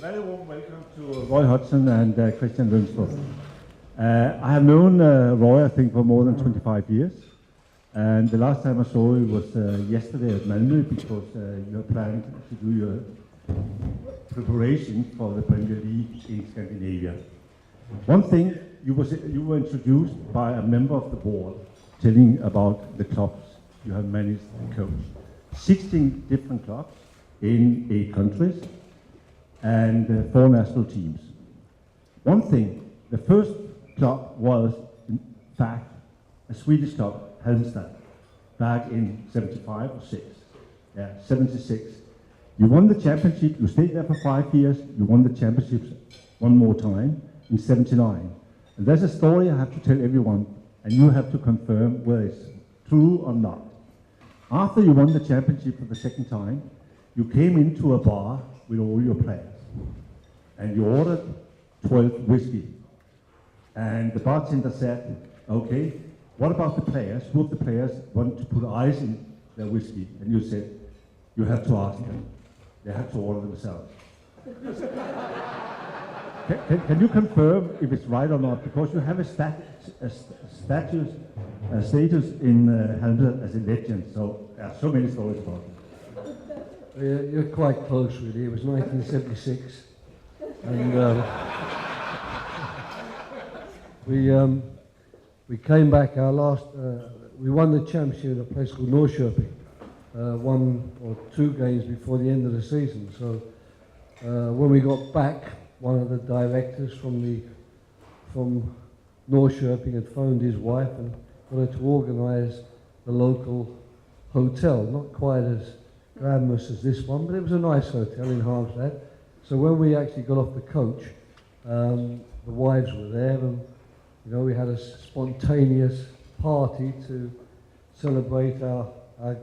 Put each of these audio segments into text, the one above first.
Very warm welcome to Roy Hodgson and Christian Lønstrup. I have known Roy, I think, for more than 25 years. And the last time I saw you was yesterday at Mellem, because you have planned to do your preparation for the Premier League in Scandinavia. One thing, you were introduced by a member of the board telling about the clubs you have managed and coached. 16 different clubs in 8 countries and 4 national teams. One thing, the first club was, in fact, a Swedish club, Halmstad, back in 75 or 6. Yeah, 76. You won the championship, you stayed there for 5 years, you won the championships one more time in 79. And there's a story I have to tell everyone, and you have to confirm whether it's true or not. After you won the championship for the second time, you came into a bar with all your players, and you ordered 12 whiskey. And the bartender said, okay, what about the players? Who of the players want to put ice in their whiskey? And you said, you have to ask them. They have to order themselves. Can you confirm if it's right or not? Because you have a status in Halmstad as a legend, so there are so many stories about it. You're quite close, really. It was 1976, and we came back. Our last, we won the championship at a place called Norrköping, 1 or 2 games before the end of the season. So when we got back, one of the directors from Norrköping had phoned his wife and got her to organise the local hotel. Not quite as glamorous as this one, but it was a nice hotel in Halmstad. So when we actually got off the coach, the wives were there, and we had a spontaneous party to celebrate our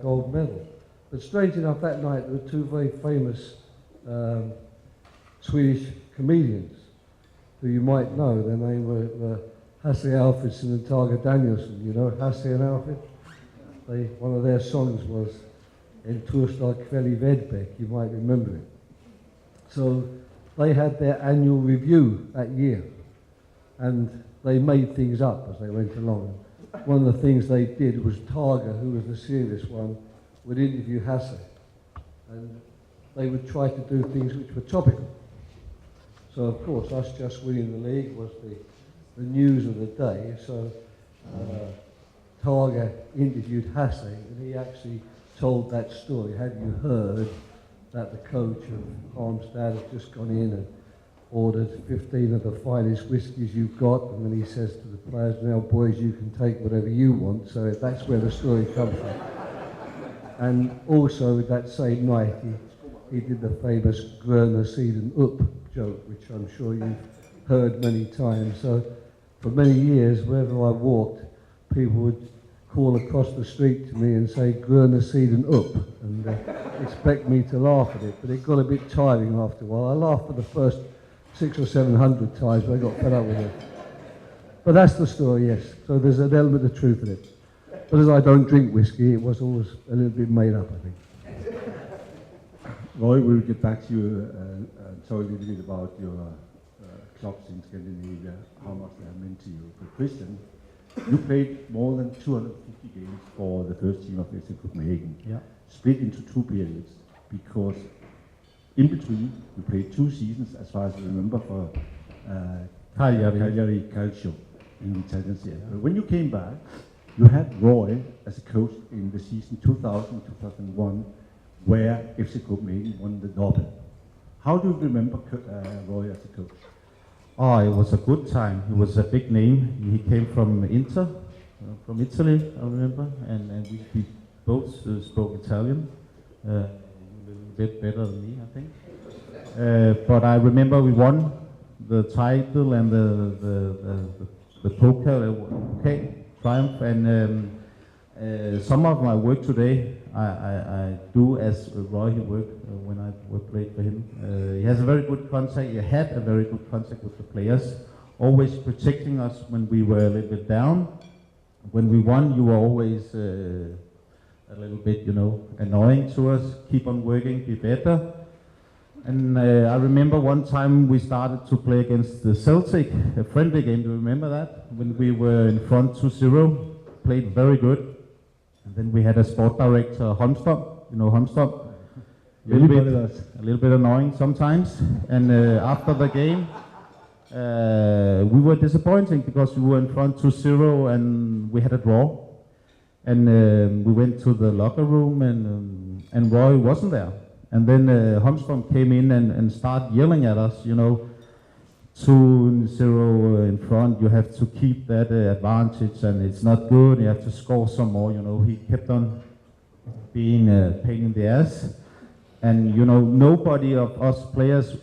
gold medal. But strange enough, that night there were 2 very famous Swedish comedians who you might know. Their name were Hasse Alfredson and Tage Danielsson. You know Hasse and Alfred? One of their songs was En torsdag kväll I Vedbäck, you might remember it. So they had their annual review that year, and they made things up as they went along. One of the things they did was Tage, who was the serious one, would interview Hasse, and they would try to do things which were topical. So of course, us just winning the league was the news of the day. So Tage interviewed Hasse, and he actually told that story. Have you heard that the coach of Halmstad has just gone in and ordered 15 of the finest whiskies you've got? And then he says to the players, now boys, you can take whatever you want. So that's where the story comes from. And also that same night, he did the famous Gröna sidan upp joke, which I'm sure you've heard many times. So for many years, wherever I walked, people would call across the street to me and say Gröna sidan upp, and expect me to laugh at it, but it got a bit tiring after a while. I laughed for the first 600 or 700 times, but I got fed up with it. But that's the story, yes. So there's an element of truth in it. But as I don't drink whiskey, it was always a little bit made up, I think. Roy, we'll get back to you and talk a little bit about your clubs in Scandinavia, how much they have meant to you. But Christian, you played more than 250 games for the first team of FC Copenhagen, split into 2 periods, because in between you played 2 seasons, as far as I remember, for Cagliari Calcio in the Italian Serie. But when you came back, you had Roy as a coach in the season 2000-2001, where FC Copenhagen won the Nobel. How do you remember Roy as a coach? Oh, it was a good time. He was a big name. He came from Inter, from Italy, I remember, and we both spoke Italian. A little bit better than me, I think. But I remember we won the title and the poker triumph, and some of my work today I do as Roy worked when I played for him. He has a very good contact. He had a very good contact with the players, always protecting us when we were a little bit down. When we won, you were always a little bit, annoying to us. Keep on working, be better. And I remember one time we started to play against the Celtic, a friendly game. Do you remember that? When we were in front 2-0, played very good. And then we had a sport director, Holmström. You know Holmström? A little bit annoying sometimes. And after the game, we were disappointing because we were in front 2-0 and we had a draw. And we went to the locker room and Roy wasn't there. And then Holmström came in and started yelling at us, you know, 2-0 in front, you have to keep that advantage and it's not good, you have to score some more, you know. He kept on being a pain in the ass. And, you know, nobody of us players,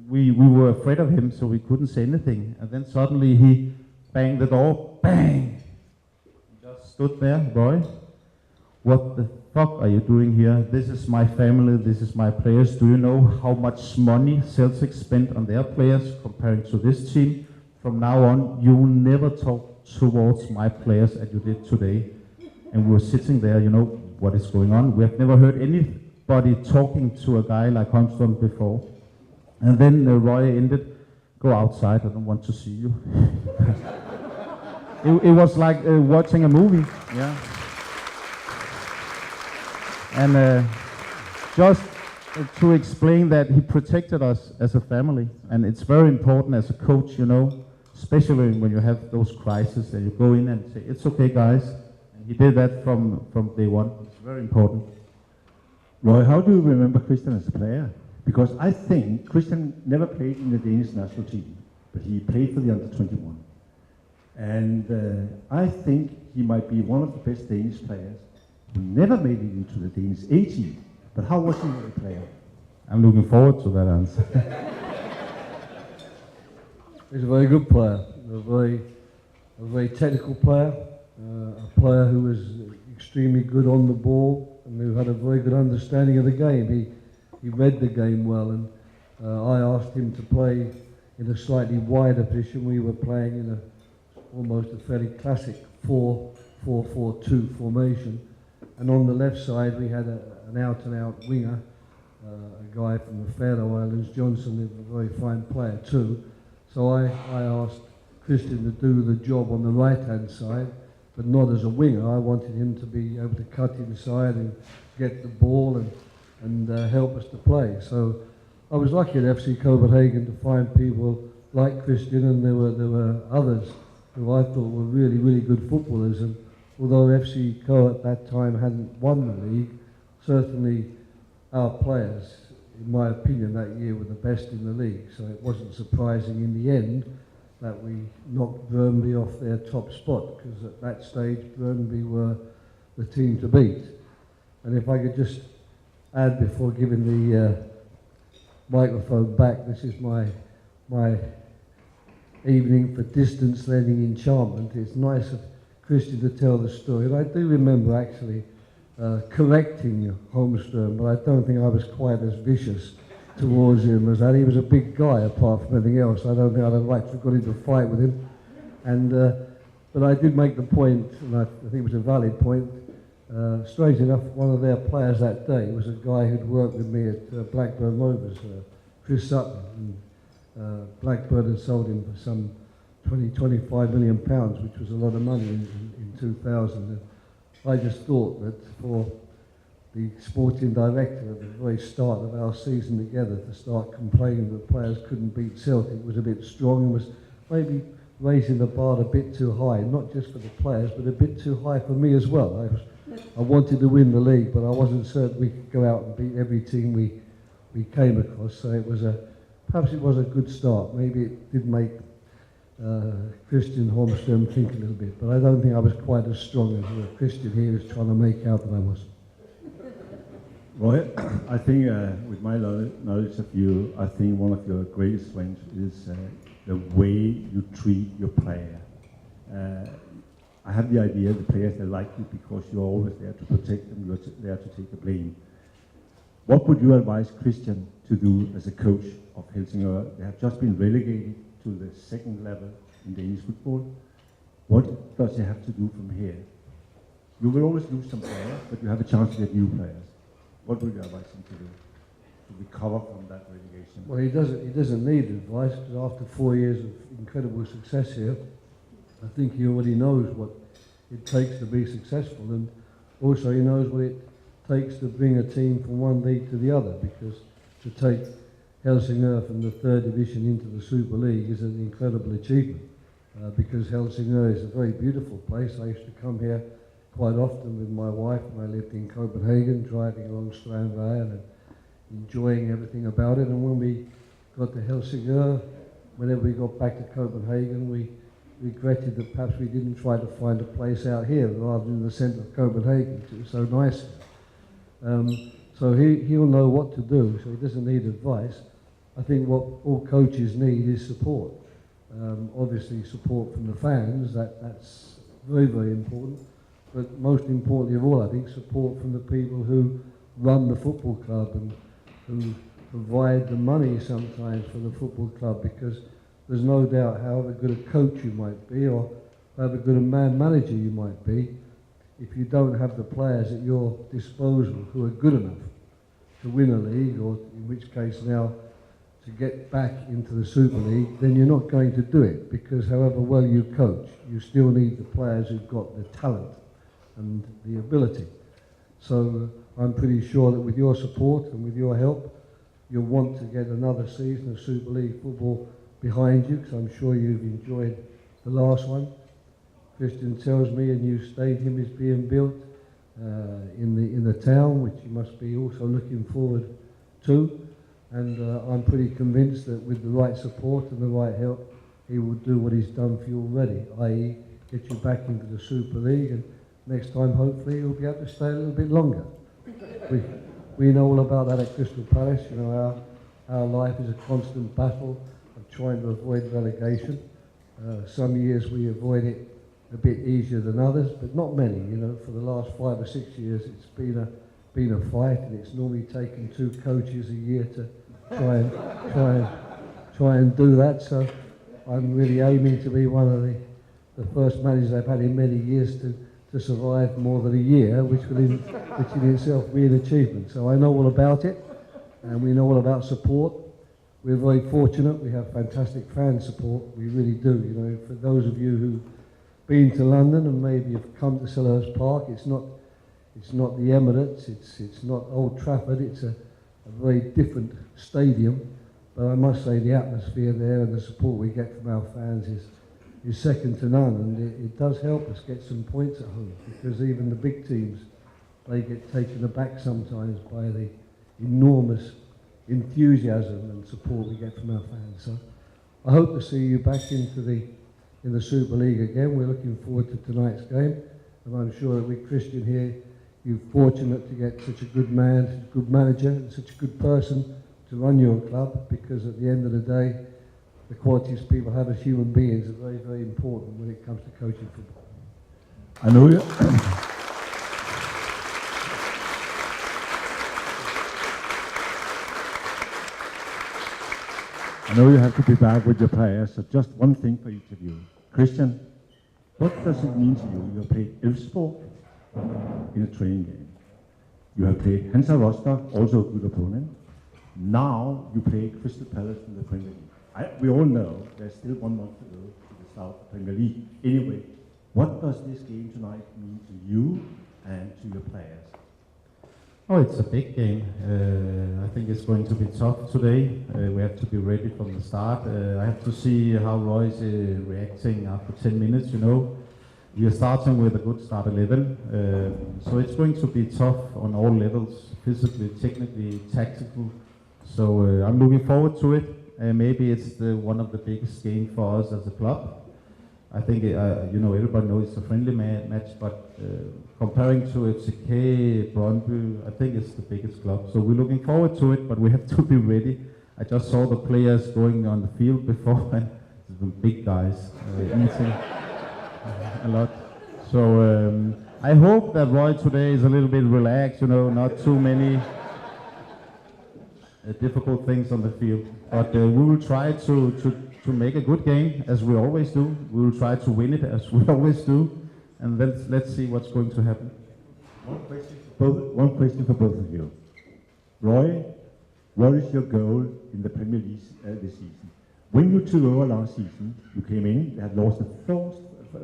we were afraid of him, so we couldn't say anything. And then suddenly he banged the door, bang! Just stood there, Roy. What the fuck are you doing here? This is my family, this is my players. Do you know how much money Celtic spent on their players comparing to this team? From now on, you will never talk towards my players as you did today. And we were sitting there, you know, what is going on? We have never heard anybody talking to a guy like Holmström before. And then Roy ended, go outside, I don't want to see you. It was like watching a movie, yeah. And just to explain that he protected us as a family, and it's very important as a coach, you know, especially when you have those crises and you go in and say, it's okay guys, and he did that from day one. It's very important. Roy, how do you remember Christian as a player? Because I think Christian never played in the Danish national team, but he played for the under-21. And I think he might be one of the best Danish players who never made it into the Danish A team. But how was he as a player? I'm looking forward to that answer. He's a very good player, a very technical player, a player who was extremely good on the ball and who had a very good understanding of the game. He read the game well, and I asked him to play in a slightly wider position. We were playing in almost a fairly classic 4-4-4-2 formation. And on the left side, we had an out-and-out winger, a guy from the Faroe Islands, Johnson, a very fine player too. So I asked Christian to do the job on the right-hand side, but not as a winger. I wanted him to be able to cut inside and get the ball and help us to play. So I was lucky at FC Copenhagen to find people like Christian, and there were others who I thought were really, really good footballers. And although FC Co at that time hadn't won the league, certainly our players, in my opinion, that year were the best in the league. So it wasn't surprising in the end that we knocked Burnley off their top spot, because at that stage Burnley were the team to beat. And if I could just add before giving the microphone back, this is my evening for distance learning enchantment. It's nice of Christian to tell the story, and I do remember actually correcting Holmström, but I don't think I was quite as vicious towards him as that. He was a big guy apart from anything else. I don't think I'd have liked to have got into a fight with him. And but I did make the point, and I think it was a valid point. Strange enough, one of their players that day was a guy who'd worked with me at Blackburn Rovers, Chris Sutton. And Blackburn had sold him for some 25 million pounds, which was a lot of money in 2000. And I just thought that for the sporting director at the very start of our season together to start complaining that players couldn't beat Celtic was a bit strong, and was maybe raising the bar a bit too high, not just for the players, but a bit too high for me as well. I wanted to win the league, but I wasn't certain we could go out and beat every team we came across. So it was perhaps it was a good start. Maybe it did make Christian Holmström think a little bit, but I don't think I was quite as strong as Christian here is trying to make out that I was. Roy, I think with my knowledge of you, I think one of your greatest strengths is the way you treat your player. I have the idea the players, they like you because you're always there to protect them, you're there to take the blame. What would you advise Christian to do as a coach of Helsingør? They have just been relegated to the second level in Danish football. What does he have to do from here? You will always lose some players, but you have a chance to get new players. What would you advise him to do to recover from that relegation? Well, he doesn't need advice, because after 4 years of incredible success here, I think he already knows what it takes to be successful, and also he knows what it takes to bring a team from one league to the other, because to take Helsingør from the 3rd division into the Super League is an incredible achievement, because Helsingør is a very beautiful place. I used to come here quite often with my wife when I lived in Copenhagen, driving along Strandvejen and enjoying everything about it. And when we got to Helsingør, whenever we got back to Copenhagen, we regretted that perhaps we didn't try to find a place out here rather than in the centre of Copenhagen, because it was so nice. So he'll know what to do, so he doesn't need advice. I think what all coaches need is support. Obviously support from the fans, that's very, very important. But most importantly of all, I think support from the people who run the football club and who provide the money sometimes for the football club, because there's no doubt however good a coach you might be or however good a manager you might be, if you don't have the players at your disposal who are good enough to win a league, or in which case now to get back into the Super League, then you're not going to do it, because however well you coach, you still need the players who've got the talent and the ability. So I'm pretty sure that with your support and with your help, you'll want to get another season of Super League football behind you, because I'm sure you've enjoyed the last one. Christian tells me a new stadium is being built in the town, which you must be also looking forward to. And I'm pretty convinced that with the right support and the right help, he will do what he's done for you already, i.e. get you back into the Super League, and next time hopefully he'll be able to stay a little bit longer. We know all about that at Crystal Palace. You know, our life is a constant battle of trying to avoid relegation. Some years we avoid it a bit easier than others, but not many. You know, for the last 5 or 6 years it's been a fight, and it's normally taken 2 coaches a year to try and do that. So I'm really aiming to be one of the first managers I've had in many years to survive more than a year, which in itself be an achievement. So I know all about it, and we know all about support. We're very fortunate. We have fantastic fan support. We really do. You know, for those of you who've been to London and maybe have come to Selhurst Park, it's not the Emirates, it's not Old Trafford. It's a very different stadium. But I must say the atmosphere there and the support we get from our fans is second to none, and it does help us get some points at home, because even the big teams, they get taken aback sometimes by the enormous enthusiasm and support we get from our fans. So I hope to see you back in the Super League again. We're looking forward to tonight's game, and I'm sure that with Christian here, you're fortunate to get such a good man, such a good manager, and such a good person to run your club, because at the end of the day, the qualities people have as human beings are very, very important when it comes to coaching football. I know you. I know you have to be back with your players, so just one thing for each of you. Christian, what does it mean to you? You have played Elfsborg in a training game. You have played Hansa Rostock, also a good opponent. Now you play Crystal Palace in the Premier League. We all know there's still 1 month to go to the South Premier League. Anyway, what does this game tonight mean to you and to your players? Oh, it's a big game. I think it's going to be tough today. We have to be ready from the start. I have to see how Roy is reacting after 10 minutes, you know. We are starting with a good start 11. So it's going to be tough on all levels, physically, technically, tactical. So I'm looking forward to it. Maybe it's one of the biggest games for us as a club. I think, you know, everybody knows it's a friendly match, but comparing to FCK, Brøndby, I think it's the biggest club. So we're looking forward to it, but we have to be ready. I just saw the players going on the field before, and the big guys eating a lot. So I hope that Roy today is a little bit relaxed, you know, not too many difficult things on the field. But we will try to make a good game, as we always do. We will try to win it, as we always do. And let's see what's going to happen. One question for both of you. Roy, what is your goal in the Premier League this season? When you took over last season, you came in, had lost the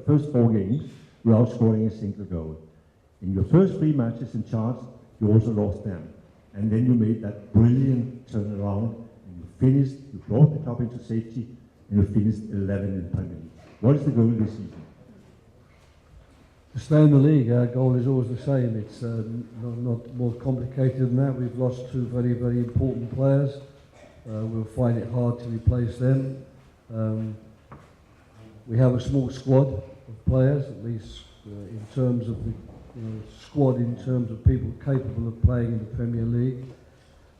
first 4 games without scoring a single goal. In your first 3 matches in charge, you also lost them. And then you made that brilliant turnaround, and you brought the club into safety, and you finished 11 in the Premier League. What is the goal this season? To stay in the league, our goal is always the same. It's not more complicated than that. We've lost 2 very, very important players. We'll find it hard to replace them. We have a small squad of players, at least in terms of the squad, in terms of people capable of playing in the Premier League.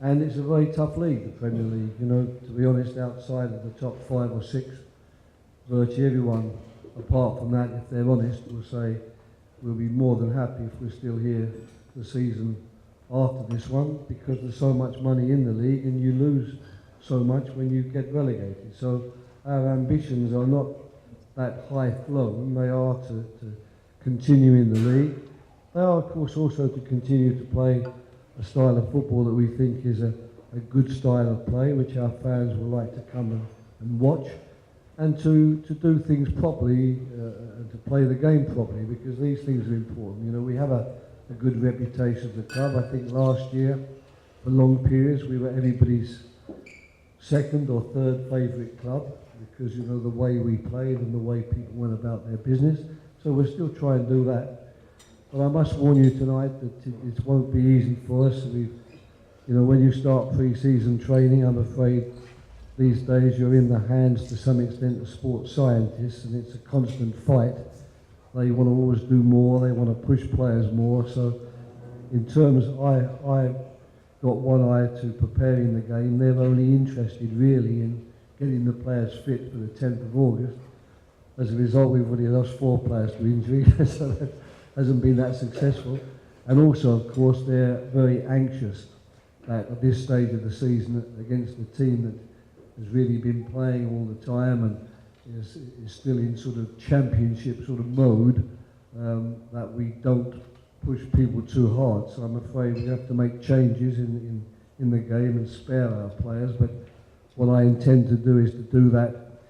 And it's a very tough league, the Premier League. You know, to be honest, outside of the top 5 or 6, virtually everyone, apart from that, if they're honest, will say we'll be more than happy if we're still here the season after this one, because there's so much money in the league and you lose so much when you get relegated. So our ambitions are not that high flown. They are to continue in the league. They are, of course, also to continue to play a style of football that we think is a good style of play, which our fans will like to come and watch, and to do things properly and to play the game properly, because these things are important. You know, we have a good reputation at the club. I think last year, for long periods, we were everybody's second or third favourite club, because, you know, the way we played and the way people went about their business. So we'll still try and do that. But I must warn you tonight that it won't be easy for us. When you start pre-season training, I'm afraid these days you're in the hands to some extent of sports scientists, and it's a constant fight. They want to always do more, they want to push players more. So in terms, I got one eye to preparing the game. They're only interested really in getting the players fit for the 10th of August. As a result, we've already lost 4 players to injury, so that hasn't been that successful. And also, of course, they're very anxious that at this stage of the season against a team that has really been playing all the time and is still in sort of championship sort of mode, that we don't push people too hard. So I'm afraid we have to make changes in the game and spare our players. But what I intend to do is to do that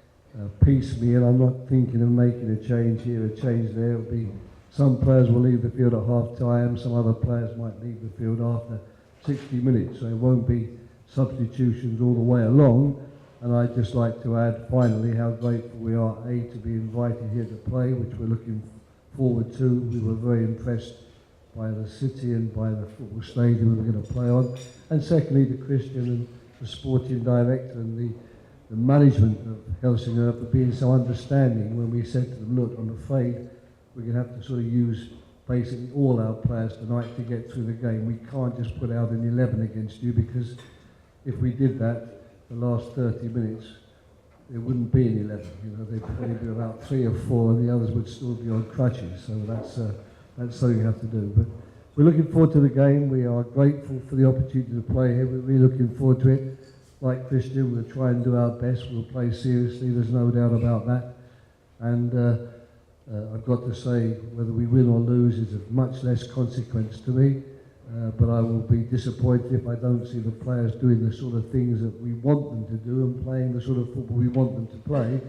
piecemeal. I'm not thinking of making a change here, a change there. It'll be some players will leave the field at half time, some other players might leave the field after 60 minutes, so it won't be substitutions all the way along. And I'd just like to add finally how grateful we are, A, to be invited here to play, which we're looking forward to. We were very impressed by the city and by the football stadium we were going to play on. And secondly, to Christian and the sporting director and the management of Helsingør for being so understanding when we said to them, look, I'm afraid we're going to have to sort of use basically all our players tonight to get through the game. We can't just put out an 11 against you, because if we did that, the last 30 minutes, there wouldn't be an 11. You know, they'd probably be about 3 or 4, and the others would still be on crutches. So that's something you have to do. But we're looking forward to the game. We are grateful for the opportunity to play here. We're really looking forward to it. Like Christian, we'll try and do our best. We'll play seriously. There's no doubt about that. And I've got to say, whether we win or lose is of much less consequence to me, but I will be disappointed if I don't see the players doing the sort of things that we want them to do and playing the sort of football we want them to play.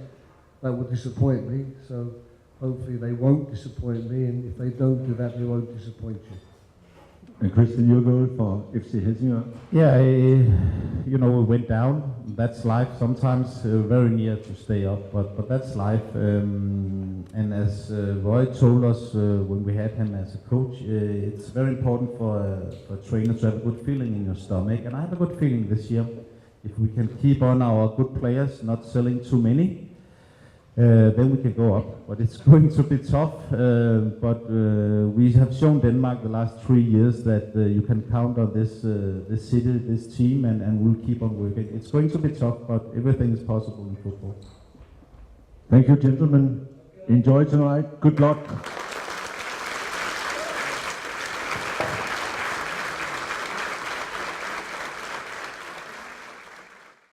That will disappoint me, so hopefully they won't disappoint me, and if they don't do that, they won't disappoint you. And Christian, your goal for FC Helsingør? Yeah, we went down. That's life. Sometimes very near to stay up, but that's life. And as Roy told us when we had him as a coach, it's very important for a trainer to have a good feeling in your stomach. And I have a good feeling this year. If we can keep on our good players, not selling too many, then we can go up. But it's going to be tough. But we have shown Denmark the last 3 years that you can count on this city, this team, and we'll keep on working. It's going to be tough, but everything is possible in football. Thank you, gentlemen. Enjoy tonight. Good luck.